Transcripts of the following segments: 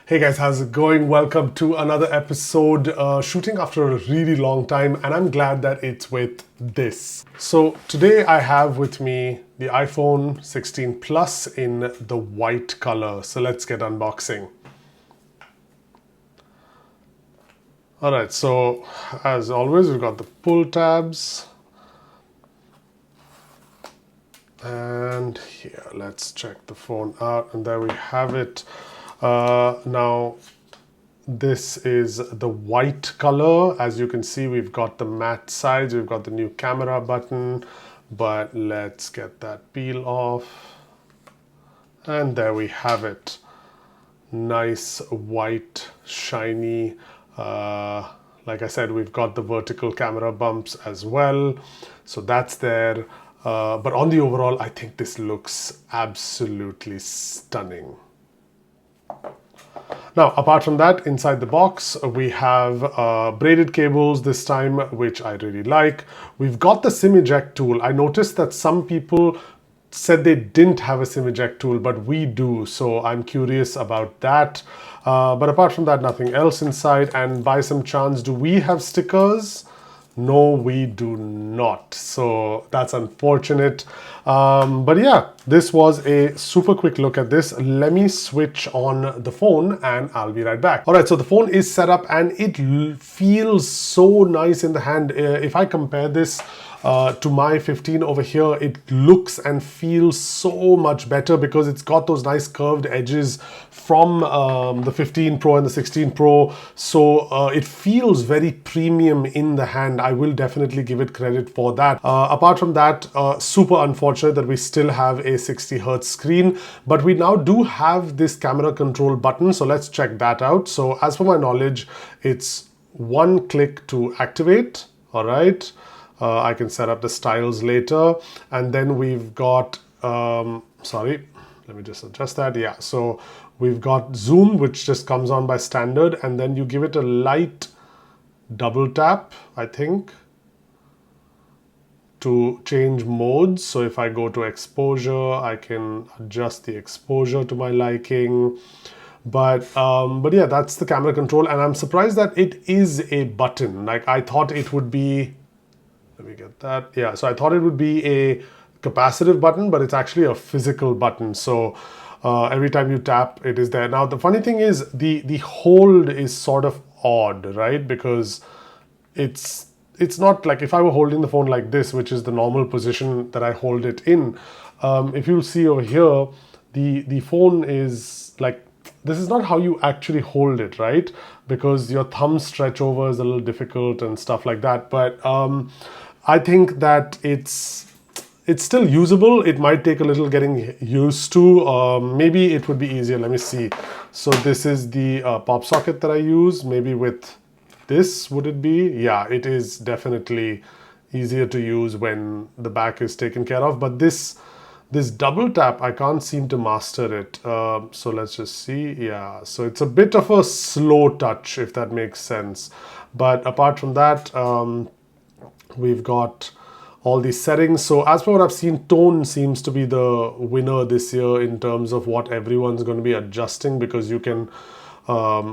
Hey guys, how's it going? Welcome to another episode, shooting after a really long time, and I'm glad that it's with this. So today I have with me the iPhone 16 Plus in the white color. So let's get unboxing. All right, so as always, we've got the pull tabs. And here, let's check the phone out, and there we have it. Now, this is the white color. As you can see, we've got the matte sides, we've got the new camera button, but let's get that peel off. And there we have it. Nice, white, shiny. Like I said, we've got the vertical camera bumps as well. So that's there. But on the overall, I think this looks absolutely stunning. Now, apart from that, inside the box, we have braided cables this time, which I really like. We've got the SIM eject tool. I noticed that some people said they didn't have a SIM eject tool, but we do. So I'm curious about that. But apart from that, nothing else inside. And by some chance, do we have stickers? No, we do not. So that's unfortunate. But yeah, this was a super quick look at this. Let me switch on the phone and I'll be right back. All right, so the phone is set up and it feels so nice in the hand. If I compare this to my 15 over here, it looks and feels so much better because it's got those nice curved edges from the 15 Pro and the 16 Pro. So it feels very premium in the hand. I will definitely give it credit for that. Apart from that, super unfortunate that we still have a 60 Hertz screen, but we now do have this camera control button. So let's check that out. So as per my knowledge, it's one click to activate. All right. I can set up the styles later. And then we've got, sorry, let me just adjust that. Yeah, so we've got zoom, which just comes on by standard. And then you give it a light double tap, I think, to change modes. So if I go to exposure, I can adjust the exposure to my liking. But yeah, that's the camera control. And I'm surprised that it is a button. Like I thought it would be, let me get that. Yeah, so I thought it would be a capacitive button, but it's actually a physical button. So every time you tap, it is there. Now, the funny thing is the hold is sort of odd, right? Because it's not like if I were holding the phone like this, which is the normal position that I hold it in. If you'll see over here, the phone is like, this is not how you actually hold it, right? Because your thumb stretch over is a little difficult and stuff like that. But I think that it's still usable. It might take a little getting used to. Maybe it would be easier. Let me see. So this is the pop socket that I use. Maybe with this, would it be? Yeah, it is definitely easier to use when the back is taken care of. But this double tap, I can't seem to master it. So let's just see. Yeah, so it's a bit of a slow touch, if that makes sense. But apart from that, we've got all these settings. So as per what I've seen, tone seems to be the winner this year in terms of what everyone's going to be adjusting, because you can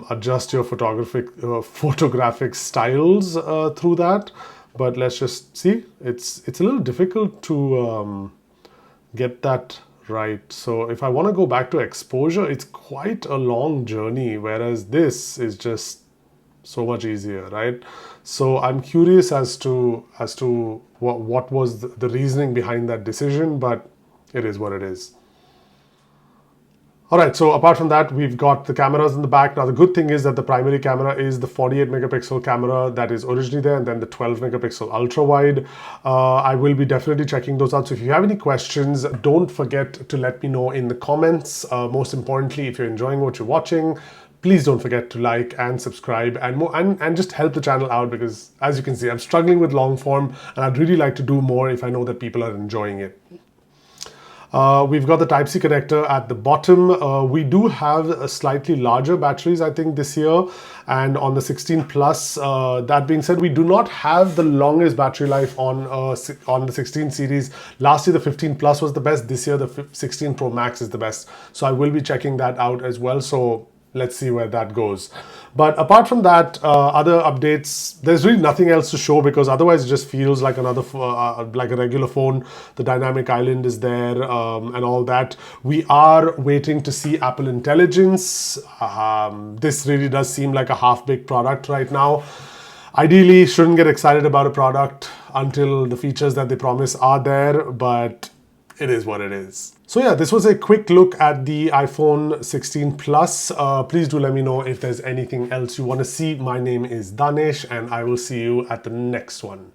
adjust your photographic styles through that. But let's just see. It's a little difficult to get that right. So if I want to go back to exposure, it's quite a long journey, whereas this is just so much easier, right? So I'm curious as to what was the reasoning behind that decision, but it is what it is. All right, so apart from that, we've got the cameras in the back. Now, the good thing is that the primary camera is the 48 megapixel camera that is originally there, and then the 12 megapixel ultra wide. I will be definitely checking those out. So if you have any questions, don't forget to let me know in the comments. Most importantly, if you're enjoying what you're watching, please don't forget to like and subscribe and just help the channel out, because as you can see, I'm struggling with long form and I'd really like to do more if I know that people are enjoying it. We've got the Type-C connector at the bottom. We do have slightly larger batteries, I think, this year. And on the 16 Plus, that being said, we do not have the longest battery life on the 16 series. Last year, the 15 Plus was the best. This year, the 16 Pro Max is the best. So I will be checking that out as well. So let's see where that goes. But apart from that, other updates, there's really nothing else to show, because otherwise it just feels like another like a regular phone. The dynamic island is there, and all that. We are waiting to see Apple Intelligence. This really does seem like a half-baked product right now. Ideally, shouldn't get excited about a product until the features that they promise are there, but it is what it is. So yeah, this was a quick look at the iPhone 16 Plus. Please do let me know if there's anything else you want to see. My name is Danesh, and I will see you at the next one.